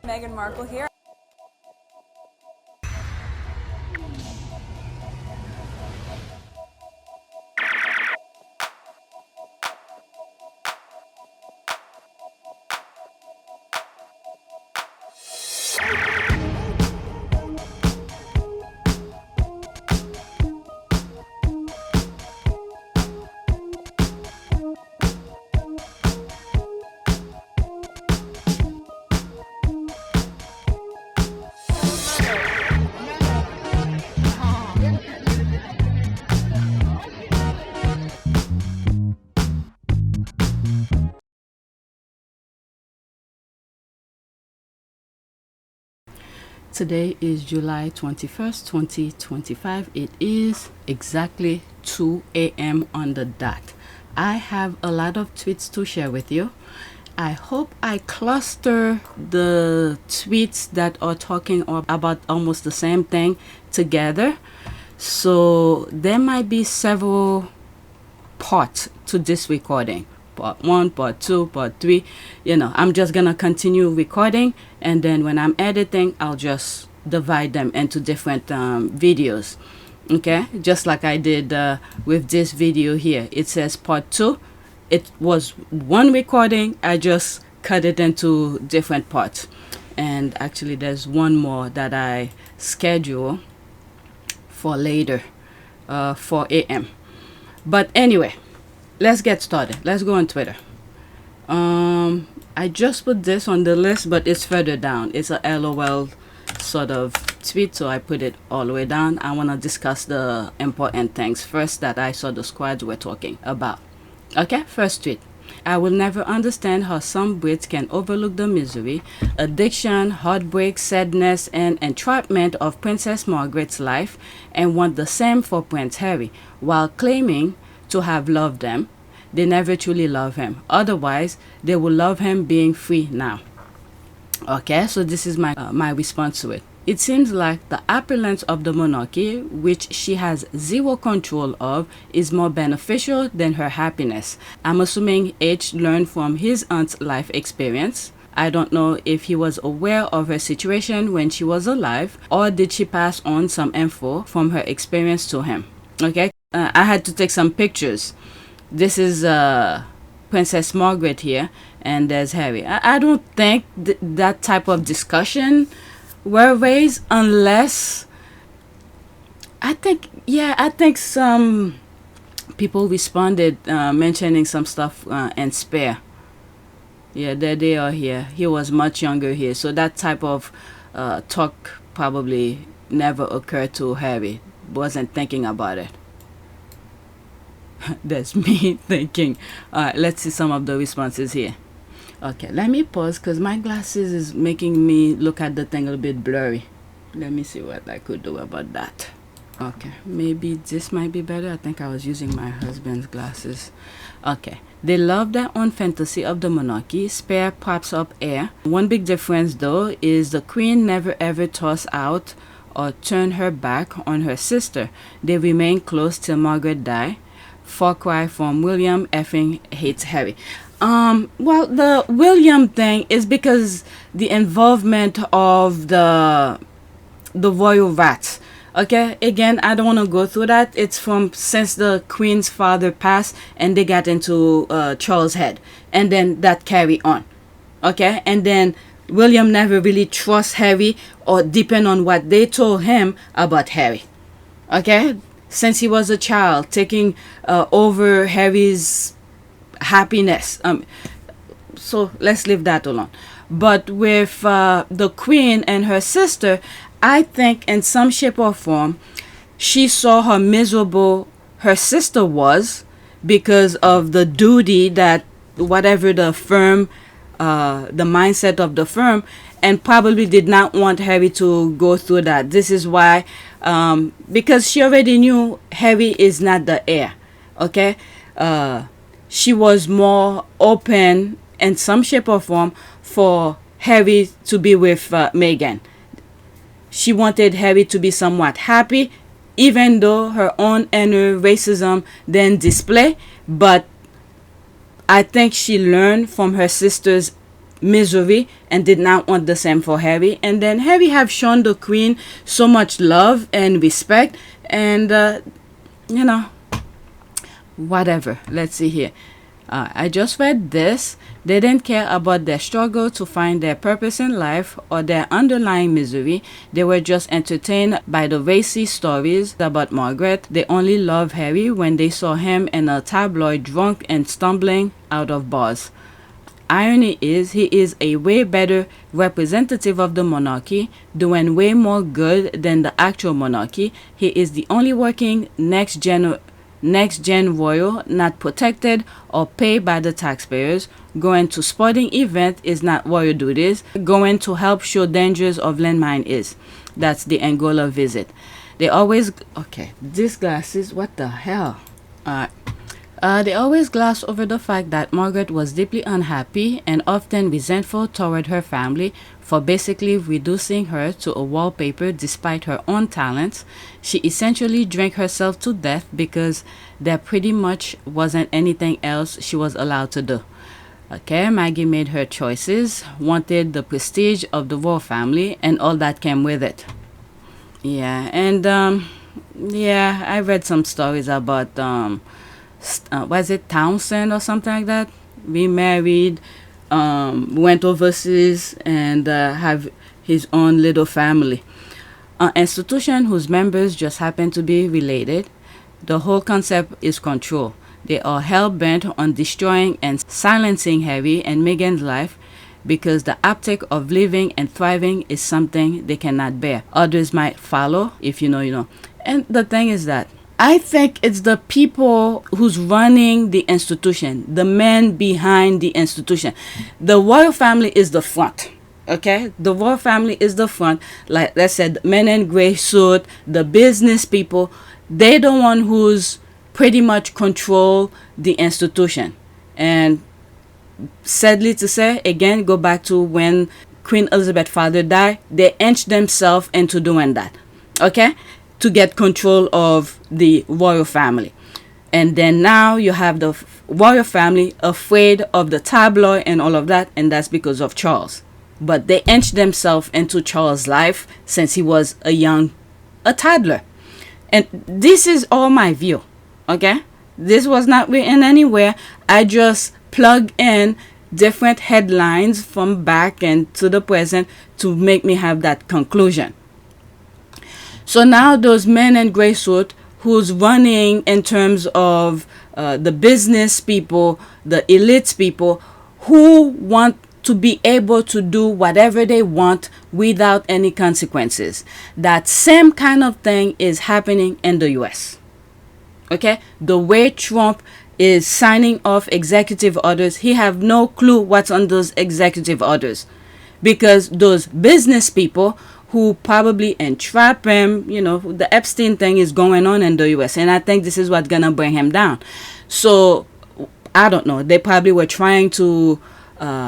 Meghan Markle here. Today is July 21st, 2025. It is exactly 2 a.m. on the dot. I have a lot of tweets to share with you. I hope I cluster the tweets that are talking about almost the same thing together. So there might be several parts to this recording. Part 1, part 2, part 3. I'm just gonna continue recording, and then when I'm editing, I'll just divide them into different videos. Okay, just like I did with this video here. It says part 2. It was one recording. I just cut it into different parts. And actually there's one more that I schedule for later, 4 a.m. But anyway, let's get started. Let's go on Twitter. I just put this on the list, but it's further down. It's a LOL sort of tweet, so I put it all the way down. I want to discuss the important things first that I saw the squads were talking about. Okay, first tweet. I will never understand how some Brits can overlook the misery, addiction, heartbreak, sadness, and entrapment of Princess Margaret's life and want the same for Prince Harry, while claiming to have loved them. They never truly love him. Otherwise, they will love him being free now. Okay, so this is my response to it. It seems like the opulence of the monarchy, which she has zero control of, is more beneficial than her happiness. I'm assuming H learned from his aunt's life experience. I don't know if he was aware of her situation when she was alive, or did she pass on some info from her experience to him. Okay, I had to take some pictures. This is Princess Margaret here, and there's Harry. I don't think that type of discussion were raised unless I think some people responded mentioning some stuff and spare. Yeah, there they are here. He was much younger here, so that type of talk probably never occurred to Harry. Wasn't thinking about it. That's me thinking. Alright, let's see some of the responses here. Okay, let me pause because my glasses is making me look at the thing a little bit blurry. Let me see what I could do about that. Okay, maybe this might be better. I think I was using my husband's glasses. Okay, they love their own fantasy of the monarchy. Spare props up air. One big difference though is the queen never ever toss out or turn her back on her sister. They remain close till Margaret die. Far cry from William effing hates Harry. Well, the William thing is because the involvement of the royal rats. Okay, again, I don't want to go through that. It's from since the queen's father passed and they got into Charles' head, and then that carry on. Okay, and then William never really trusts Harry or depend on what they told him about Harry. Okay, since he was a child, taking over Harry's happiness. So let's leave that alone. But with the queen and her sister, I think in some shape or form, she saw how miserable her sister was because of the duty that whatever the firm, the mindset of the firm, and probably did not want Harry to go through that. This is why, because she already knew Harry is not the heir. Okay, she was more open in some shape or form for Harry to be with Meghan. She wanted Harry to be somewhat happy, even though her own inner racism then display. But I think she learned from her sister's misery and did not want the same for Harry. And then Harry have shown the Queen so much love and respect, and you know, whatever. Let's see here. I just read this. They didn't care about their struggle to find their purpose in life or their underlying misery. They were just entertained by the racy stories about Margaret. They only loved Harry when they saw him in a tabloid drunk and stumbling out of bars. Irony is, he is a way better representative of the monarchy, doing way more good than the actual monarchy. He is the only working next gen royal not protected or paid by the taxpayers. Going to sporting event is not royal duties. Going to help show dangers of landmine is. That's the Angola visit. They always, okay, these glasses, what the hell? They always gloss over the fact that Margaret was deeply unhappy and often resentful toward her family for basically reducing her to a wallpaper despite her own talents. She essentially drank herself to death because there pretty much wasn't anything else she was allowed to do. Okay, Maggie made her choices, wanted the prestige of the royal family and all that came with it. Yeah, and yeah, I read some stories about was it Townsend or something like that? Remarried, went overseas and have his own little family. An institution whose members just happen to be related. The whole concept is control. They are hell-bent on destroying and silencing Harry and Meghan's life because the optic of living and thriving is something they cannot bear. Others might follow. If you know, you know. And the thing is that I think it's the people who's running the institution, the men behind the institution. The royal family is the front. Okay, the royal family is the front. Like I said, men in gray suit, the business people, they're the one who's pretty much control the institution. And sadly to say, again, go back to when Queen Elizabeth's father died, they inched themselves into doing that. Okay, to get control of the royal family. And then now you have the royal family afraid of the tabloid and all of that, and that's because of Charles. But they inched themselves into Charles' life since he was a toddler. And this is all my view, okay? This was not written anywhere. I just plug in different headlines from back and to the present to make me have that conclusion. So now those men in gray suit who's running in terms of the business people, the elites people who want to be able to do whatever they want without any consequences. That same kind of thing is happening in the US. Okay? The way Trump is signing off executive orders, he have no clue what's on those executive orders. Because those business people who probably entrap him, you know, the Epstein thing is going on in the US. And I think this is what's going to bring him down. So, I don't know. They probably were trying to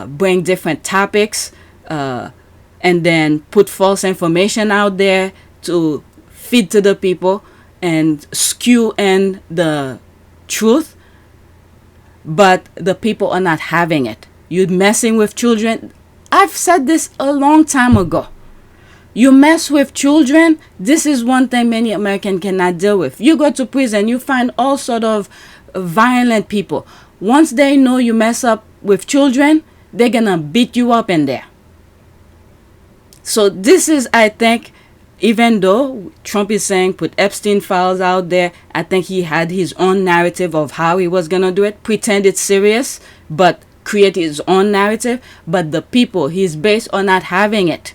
bring different topics and then put false information out there to feed to the people and skew in the truth. But the people are not having it. You're messing with children. I've said this a long time ago. You mess with children, this is one thing many Americans cannot deal with. You go to prison, you find all sort of violent people. Once they know you mess up with children, they're gonna beat you up in there. So this is, I think, even though Trump is saying put Epstein files out there, I think he had his own narrative of how he was gonna do it. Pretend it's serious, but create his own narrative. But the people he's based on not having it.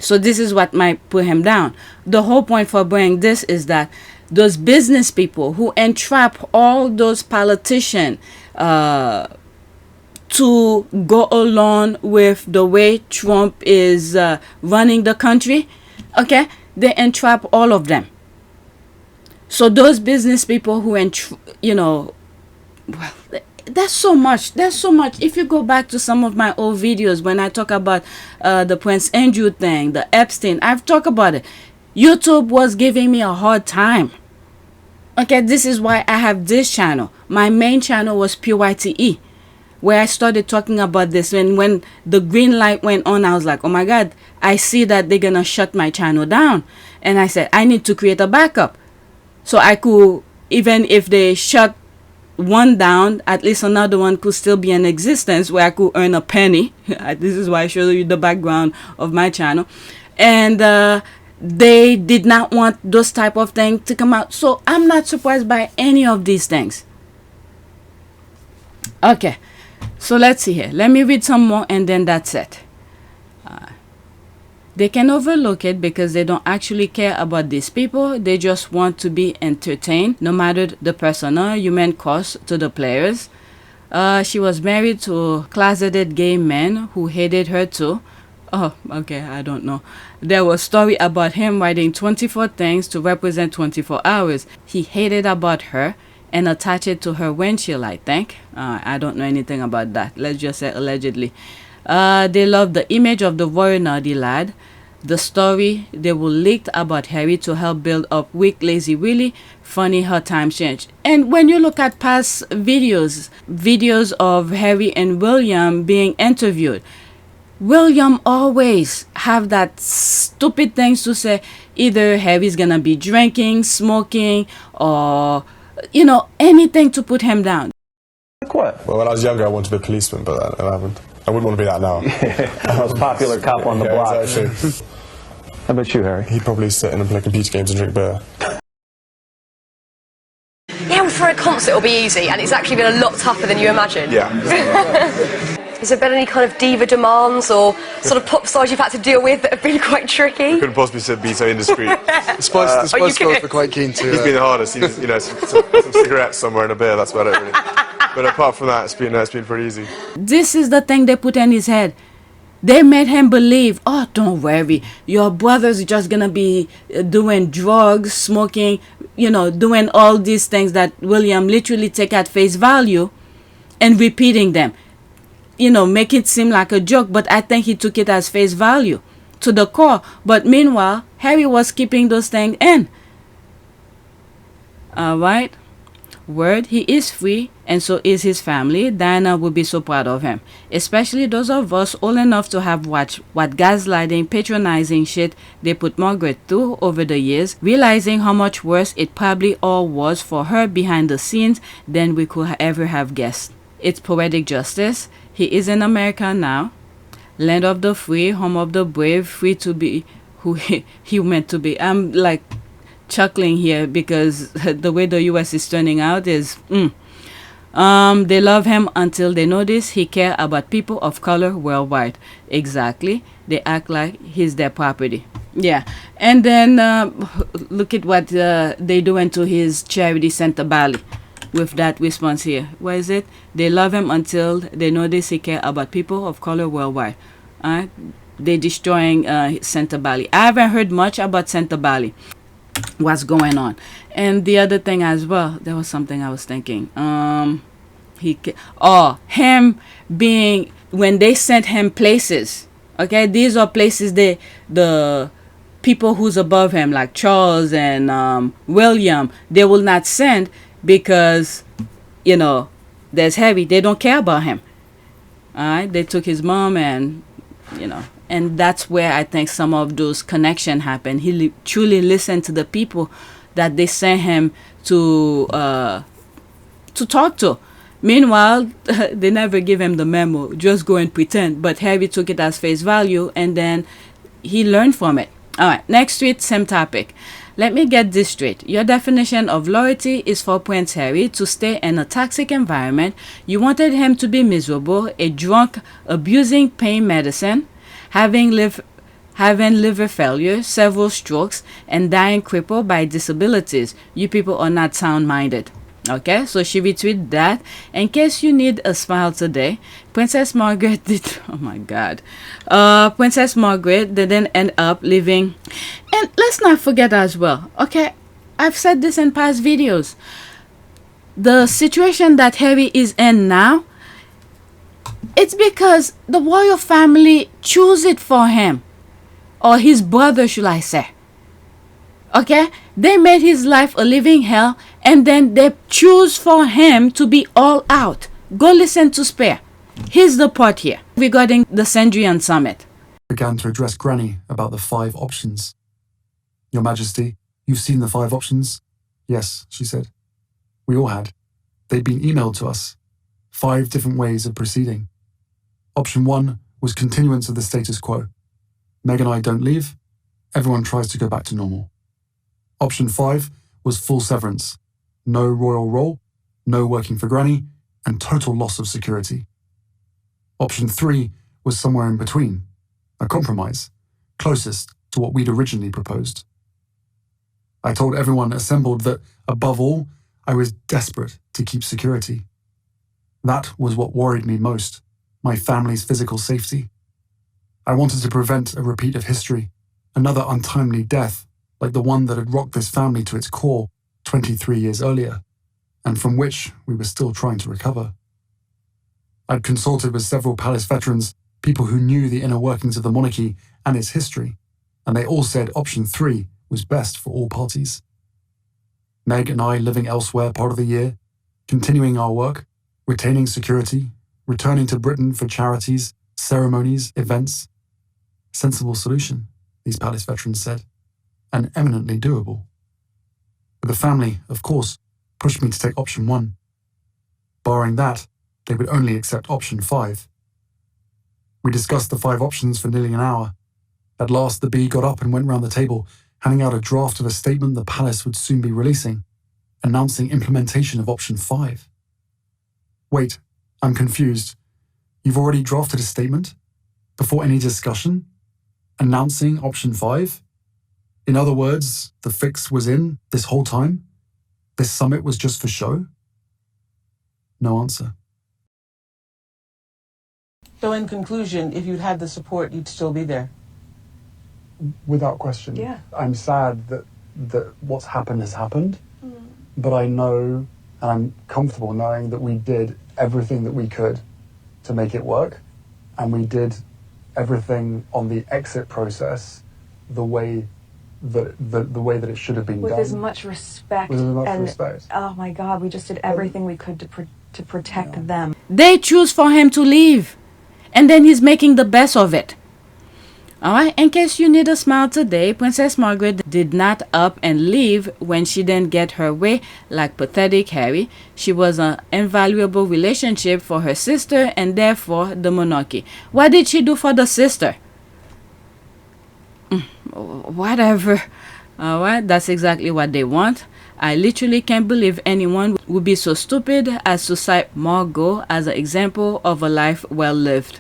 So this is what might put him down. The whole point for bringing this is that those business people who entrap all those politicians to go along with the way Trump is running the country, okay, they entrap all of them. So those business people who, you know, well, there's so much. If you go back to some of my old videos when I talk about the Prince Andrew thing, the Epstein, I've talked about it. YouTube was giving me a hard time. Okay, this is why I have this channel. My main channel was PYTE. where I started talking about this. And when the green light went on, I was like, oh my God, I see that they're going to shut my channel down. And I said, I need to create a backup. So I could, even if they shut one down, at least another one could still be in existence where I could earn a penny. This is why I show you the background of my channel. And they did not want those type of things to come out. So I'm not surprised by any of these things. Okay, so let's see here. Let me read some more and then that's it. They can overlook it because they don't actually care about these people. They just want to be entertained, no matter the personal human cost to the players. She was married to a closeted gay man who hated her too. Oh, okay, I don't know. There was a story about him writing 24 things to represent 24 hours. He hated about her and attached it to her windshield, I think. I don't know anything about that. Let's just say allegedly. They love the image of the royal naughty lad. The story they will leak about Harry to help build up weak, lazy Willie. Funny how times change. And when you look at past videos of Harry and William being interviewed, William always have that stupid things to say. Either Harry's gonna be drinking, smoking, or anything to put him down. Like what? Well, when I was younger, I wanted to be a policeman, but I haven't. I wouldn't want to be that now. The most popular cop on the block. Exactly. How about you, Harry? He'd probably sit in and play computer games and drink beer. Yeah, well, for a concert it'll be easy, and it's actually been a lot tougher than you imagined. Yeah. Has there been any kind of diva demands or sort of pop stars you've had to deal with that have been quite tricky? Couldn't possibly be so indiscreet. The Spice Girls were quite keen to... He's been the hardest. Some cigarettes somewhere in a beer, that's about it, really. But apart from that, it's been pretty easy. This is the thing they put in his head. They made him believe, oh, don't worry, your brother's just gonna be doing drugs, smoking, doing all these things that William literally take at face value and repeating them. Make it seem like a joke, but I think he took it as face value to the core. But meanwhile, Harry was keeping those things in. Alright. Word, he is free, and so is his family. Diana would be so proud of him. Especially those of us old enough to have watched what gaslighting, patronizing shit they put Margaret through over the years, realizing how much worse it probably all was for her behind the scenes than we could ever have guessed. It's poetic justice. He is in America now. Land of the free, home of the brave, free to be who he meant to be. I'm like chuckling here because the way the US is turning out is they love him until they notice he care about people of color worldwide. Exactly. They act like he's their property. Yeah. And then look at what they doing to his charity Center Bali with that response here. What is it? They love him until they notice he care about people of color worldwide. They destroying Center Bali. I haven't heard much about Center Bali. What's going on? And the other thing as well, there was something I was thinking. Him being, when they sent him places, okay, these are places the people who's above him, like Charles and William, they will not send because there's Harry. They don't care about him. Alright, they took his mom and and that's where I think some of those connections happen. He truly listened to the people that they sent him to talk to. Meanwhile, they never give him the memo. Just go and pretend. But Harry took it as face value, and then he learned from it. All right, next tweet, same topic. Let me get this straight. Your definition of loyalty is for Prince Harry to stay in a toxic environment. You wanted him to be miserable, a drunk, abusing pain medicine, having liver failure, several strokes, and dying crippled by disabilities. You people are not sound-minded. Okay, so she retweeted that. In case you need a smile today, Princess Margaret did... Oh my God. Princess Margaret didn't end up living... And let's not forget as well, okay, I've said this in past videos. The situation that Harry is in now, it's because the royal family choose it for him. Or his brother, should I say. Okay? They made his life a living hell, and then they choose for him to be all out. Go listen to Spare. Here's the part here regarding the Sandringham summit. Began to address Granny about the 5 options. Your Majesty, you've seen the 5 options? Yes, she said. We all had. They'd been emailed to us. 5 different ways of proceeding. Option 1 was continuance of the status quo. Meg and I don't leave. Everyone tries to go back to normal. Option 5 was full severance. No royal role, no working for Granny, and total loss of security. Option 3 was somewhere in between, a compromise, closest to what we'd originally proposed. I told everyone assembled that, above all, I was desperate to keep security. That was what worried me most, my family's physical safety. I wanted to prevent a repeat of history, another untimely death like the one that had rocked this family to its core 23 years earlier, and from which we were still trying to recover. I'd consulted with several palace veterans, people who knew the inner workings of the monarchy and its history, and they all said option 3 was best for all parties. Meg and I living elsewhere part of the year, continuing our work, retaining security, returning to Britain for charities, ceremonies, events. Sensible solution, these palace veterans said, and eminently doable. But the family, of course, pushed me to take option 1. Barring that, they would only accept option 5. We discussed the 5 options for nearly an hour. At last, the bee got up and went round the table, handing out a draft of a statement the palace would soon be releasing, announcing implementation of option 5. Wait, I'm confused. You've already drafted a statement? Before any discussion? Announcing option 5? In other words, the fix was in this whole time? This summit was just for show? No answer. So in conclusion, if you'd had the support, you'd still be there? Without question. Yeah. I'm sad that what's happened has happened, but I know and I'm comfortable knowing that we did everything that we could to make it work, and we did everything on the exit process the way that it should have been With done. as much respect. With as much and, respect. Oh my God, we just did everything we could to protect them. They choose for him to leave, and then he's making the best of it. Alright, in case you need a smile today, Princess Margaret did not up and leave when she didn't get her way like pathetic Harry. She was an invaluable relationship for her sister and therefore the monarchy. What did she do for the sister? Whatever. Alright, that's exactly what they want. I literally can't believe anyone would be so stupid as to cite Margot as an example of a life well lived.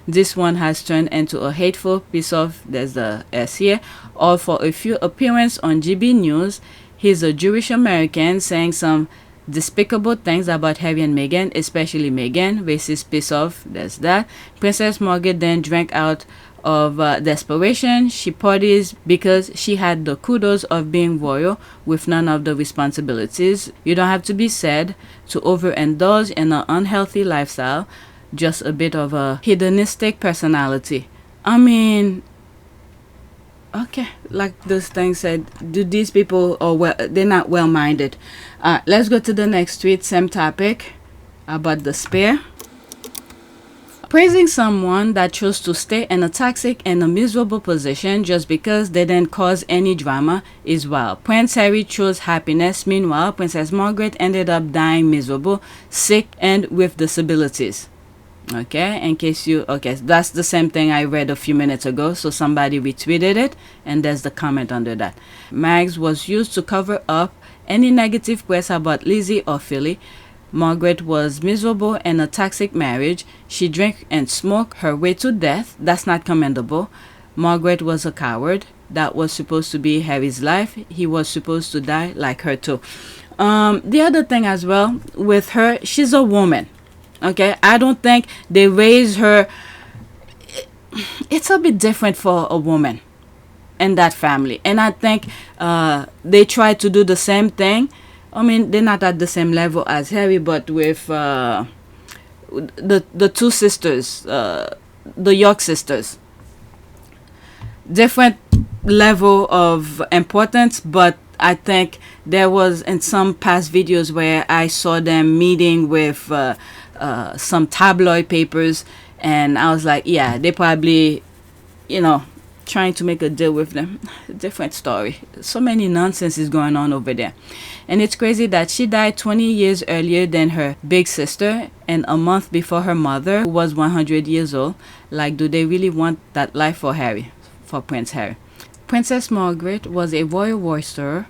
This one has turned into a hateful piece of, there's the S here, all for a few appearances on GB News. He's a Jewish American saying some despicable things about Harry and Meghan, especially Meghan, racist piece of, there's that. Princess Margaret then drank out of desperation. She parties because she had the kudos of being royal with none of the responsibilities. You don't have to be sad to overindulge in an unhealthy lifestyle. Just a bit of a hedonistic personality. I mean, okay, like this thing said, do these people, they're not well-minded. Let's go to the next tweet, same topic, about the spare. Praising someone that chose to stay in a toxic and a miserable position just because they didn't cause any drama is wild. Prince Harry chose happiness. Meanwhile, Princess Margaret ended up dying miserable, sick, and with disabilities. Okay, in case you, okay, that's the same thing I read a few minutes ago, so somebody retweeted it, and there's the comment under that. Mags was used to cover up any negative press about Lizzie or Philly. Margaret was miserable in a toxic marriage. She drank and smoked her way to death. That's not commendable. Margaret was a coward. That was supposed to be Harry's life. He was supposed to die like her too. The other thing as well, with her, she's a woman. Okay, I don't think they raised her. It's a bit different for a woman in that family, and I think they tried to do the same thing. I mean, they're not at the same level as Harry, but with the two sisters, the York sisters, different level of importance, but I think there was in some past videos where I saw them meeting with some tabloid papers, and I was like, yeah, they probably, trying to make a deal with them. Different story. So many nonsense is going on over there. And it's crazy that she died 20 years earlier than her big sister and a month before her mother, who was 100 years old. Like, do they really want that life for Harry, for Prince Harry? Princess Margaret was a royal worshiper.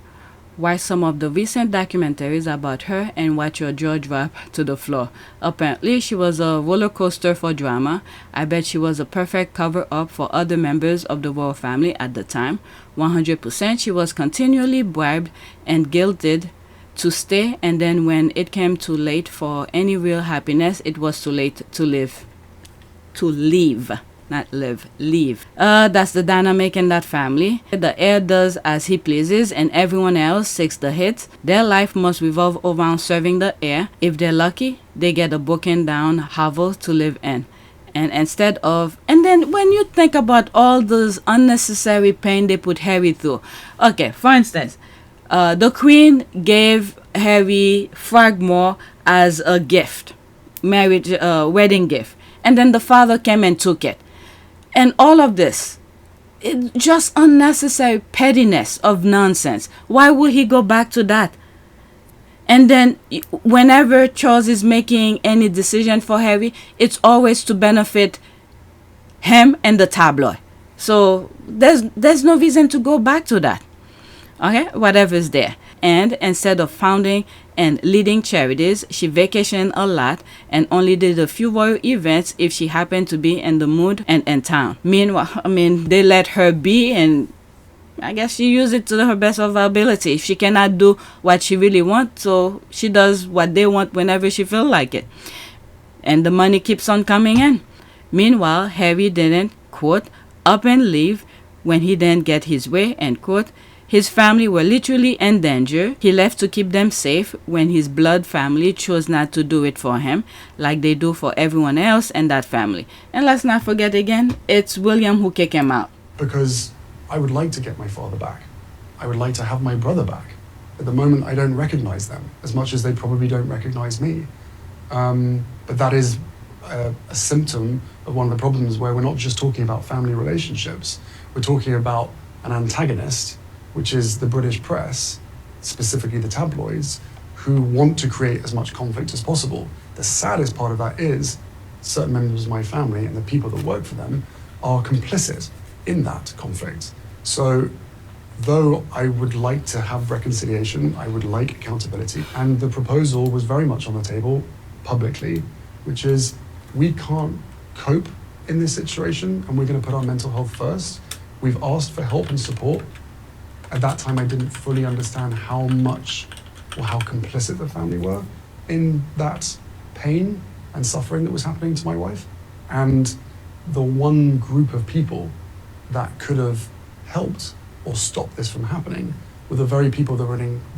Watch some of the recent documentaries about her and watch your jaw drop to the floor. Apparently, she was a roller coaster for drama. I bet she was a perfect cover-up for other members of the royal family at the time. 100% she was continually bribed and guilted to stay, and then when it came too late for any real happiness, it was too late to live. To leave. Not live, leave. That's the dynamic in that family. The heir does as he pleases and everyone else takes the hits. Their life must revolve around serving the heir. If they're lucky, they get a broken down hovel to live in. And instead of, and then when you think about all those unnecessary pain they put Harry through. Okay, for instance, the Queen gave Harry Frogmore as a gift, marriage, wedding gift. And then the father came and took it. And all of this, it's just unnecessary pettiness of nonsense. Why would he go back to that? And then whenever Charles is making any decision for Harry, it's always to benefit him and the tabloid. So there's no reason to go back to that. Okay, whatever is there. And instead of founding and leading charities, she vacationed a lot and only did a few royal events if she happened to be in the mood and in town. Meanwhile, they let her be, and I guess she used it to her best of her ability. She cannot do what she really wants, so she does what they want whenever she feels like it. And the money keeps on coming in. Meanwhile, Harry didn't, quote, up and leave when he didn't get his way, end quote. His family were literally in danger. He left to keep them safe when his blood family chose not to do it for him, like they do for everyone else in that family. And let's not forget again, it's William who kicked him out. Because I would like to get my father back. I would like to have my brother back. At the moment, I don't recognize them as much as they probably don't recognize me. But that is a symptom of one of the problems where we're not just talking about family relationships. We're talking about an antagonist, which is the British press, specifically the tabloids, who want to create as much conflict as possible. The saddest part of that is certain members of my family and the people that work for them are complicit in that conflict. So though I would like to have reconciliation, I would like accountability, and the proposal was very much on the table publicly, which is we can't cope in this situation and we're going to put our mental health first. We've asked for help and support. At that time, I didn't fully understand how much or how complicit the family were in that pain and suffering that was happening to my wife. And the one group of people that could have helped or stopped this from happening were the very people that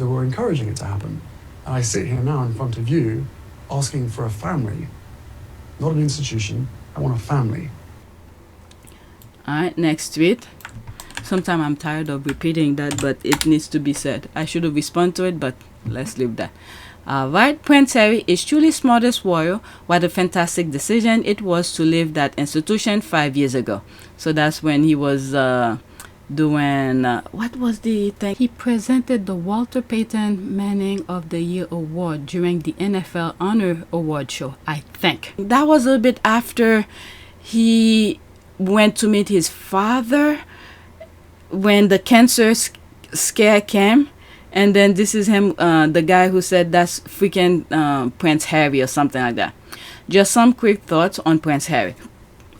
were encouraging it to happen. And I sit here now in front of you asking for a family, not an institution. I want a family. All right, next tweet. Sometimes I'm tired of repeating that, but it needs to be said. I should have responded to it, but let's leave that. Right, Prince Harry is truly smartest royal. What a fantastic decision it was to leave that institution 5 years ago. So that's when he was doing, what was the thing? He presented the Walter Payton Manning of the Year Award during the NFL Honor Award show, I think. That was a little bit after he went to meet his father when the cancer scare came. And then this is him, the guy who said that's freaking Prince Harry or something like that. Just some quick thoughts on Prince Harry.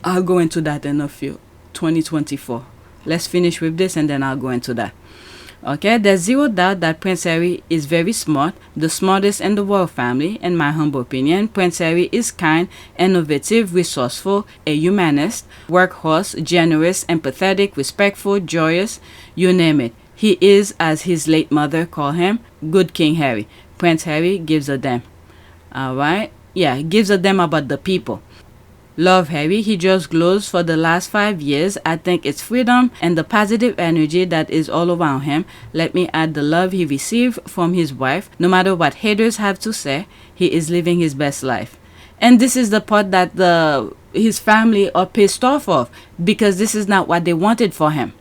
I'll go into that in a few. 2024. Let's finish with this and then I'll go into that. Okay, there's zero doubt that Prince Harry is very smart, the smartest in the royal family, in my humble opinion. Prince Harry is kind, innovative, resourceful, a humanist, workhorse, generous, empathetic, respectful, joyous, you name it. He is, as his late mother called him, good King Harry. Prince Harry gives a damn. Alright? Yeah, he gives a damn about the people. Love Harry. He just glows for the last 5 years. I think it's freedom and the positive energy that is all around him. Let me add the love he received from his wife. No matter what haters have to say, he is living his best life. And this is the part that his family are pissed off of, because this is not what they wanted for him.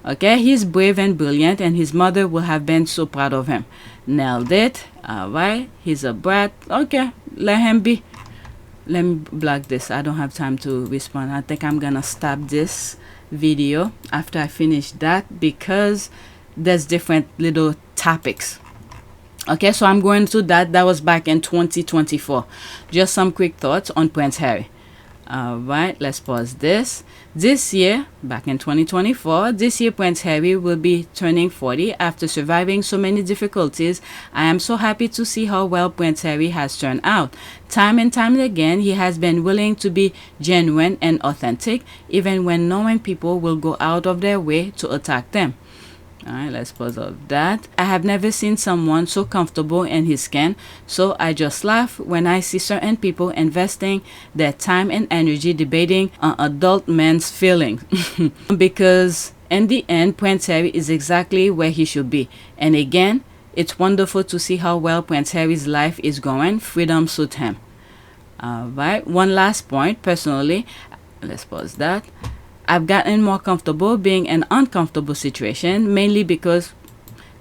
Okay, he's brave and brilliant, and his mother will have been so proud of him. Nailed it. All right, he's a brat. Okay, let him be. Let me block this. I don't have time to respond. I think I'm gonna stop this video after I finish that, because there's different little topics. Okay, so I'm going to that. That was back in 2024. Just some quick thoughts on Prince Harry. All right, let's pause this. This year, back in 2024, this year Prince Harry will be turning 40 after surviving so many difficulties. I am so happy to see how well Prince Harry has turned out. Time and time again, he has been willing to be genuine and authentic, even when knowing people will go out of their way to attack them. Alright, let's pause off that. I have never seen someone so comfortable in his skin, so I just laugh when I see certain people investing their time and energy debating an adult man's feelings. Because in the end, Prince Harry is exactly where he should be. And again, it's wonderful to see how well Prince Harry's life is going. Freedom suits him. Alright, one last point. Personally, let's pause that. I've gotten more comfortable being in an uncomfortable situation, mainly because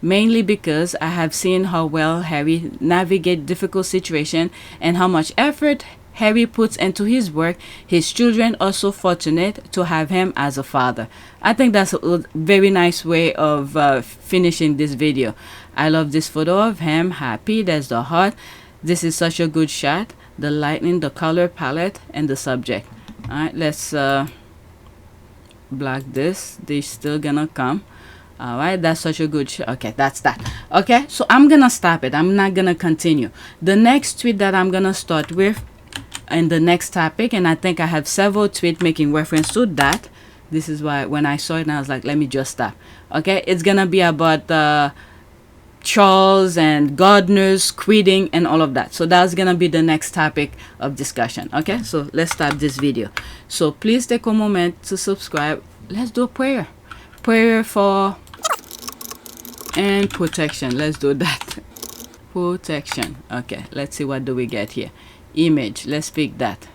I have seen how well Harry navigates difficult situations and how much effort Harry puts into his work. His children are so fortunate to have him as a father. I think that's a very nice way of finishing this video. I love this photo of him happy. There's the heart. This is such a good shot. The lighting, the color palette, and the subject. All right, let's block this. They're still gonna come. All right, that's such a good okay, that's that. Okay, so I'm gonna stop it. I'm not gonna continue. The next tweet that I'm gonna start with in the next topic, and I think I have several tweets making reference to that. This is why when I saw it, I was like, let me just stop. Okay, it's gonna be about Charles and gardeners quitting and all of that. So that's gonna be the next topic of discussion. Okay, so let's start this video. So please take a moment to subscribe. Let's do a prayer for and protection. Let's do that. Protection. Okay, let's see, what do we get here. Image, let's pick that.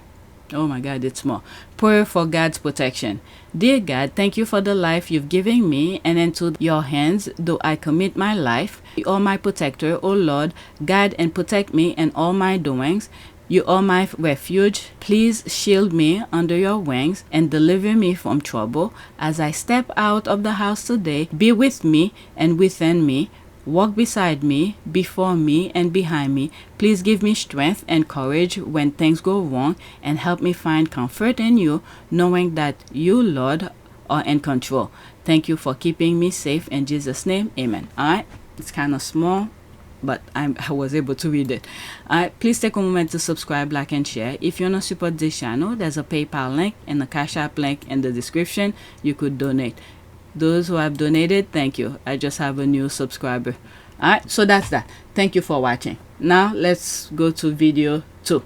Oh my God, it's more. Prayer for God's protection. Dear God, thank you for the life you've given me, and into your hands do I commit my life. You are my protector, O Lord. Guide and protect me in all my doings. You are my refuge. Please shield me under your wings and deliver me from trouble. As I step out of the house today, be with me and within me. Walk beside me, before me, and behind me. Please give me strength and courage when things go wrong, and help me find comfort in you, knowing that you, Lord, are in control. Thank you for keeping me safe. In Jesus' name, amen. All right, it's kind of small, but I was able to read it. All right, please take a moment to subscribe, like, and share. If you want to support this channel, there's a PayPal link and a Cash App link in the description. You could donate. Those who have donated, thank you. I just have a new subscriber. All right, so that's that. Thank you for watching. Now let's go to video 2.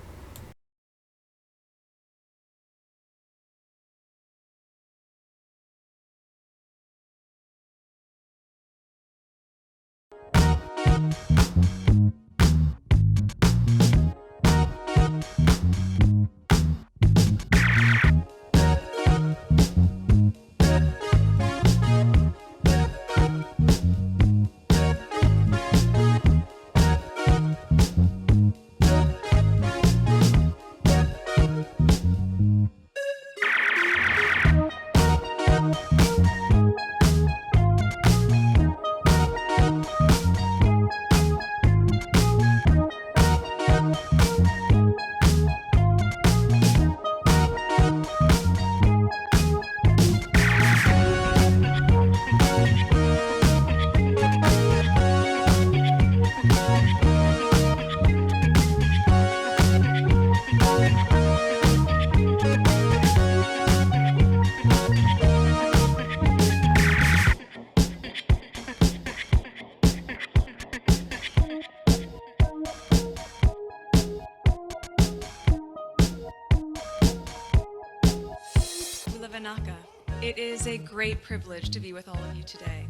Tanaka. It is a great privilege to be with all of you today.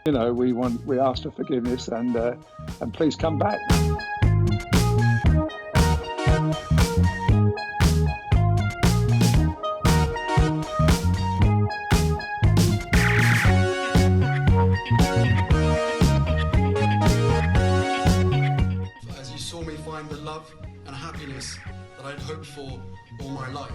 You know, we ask for forgiveness and please come back. As you saw me find the love and happiness that I'd hoped for all my life.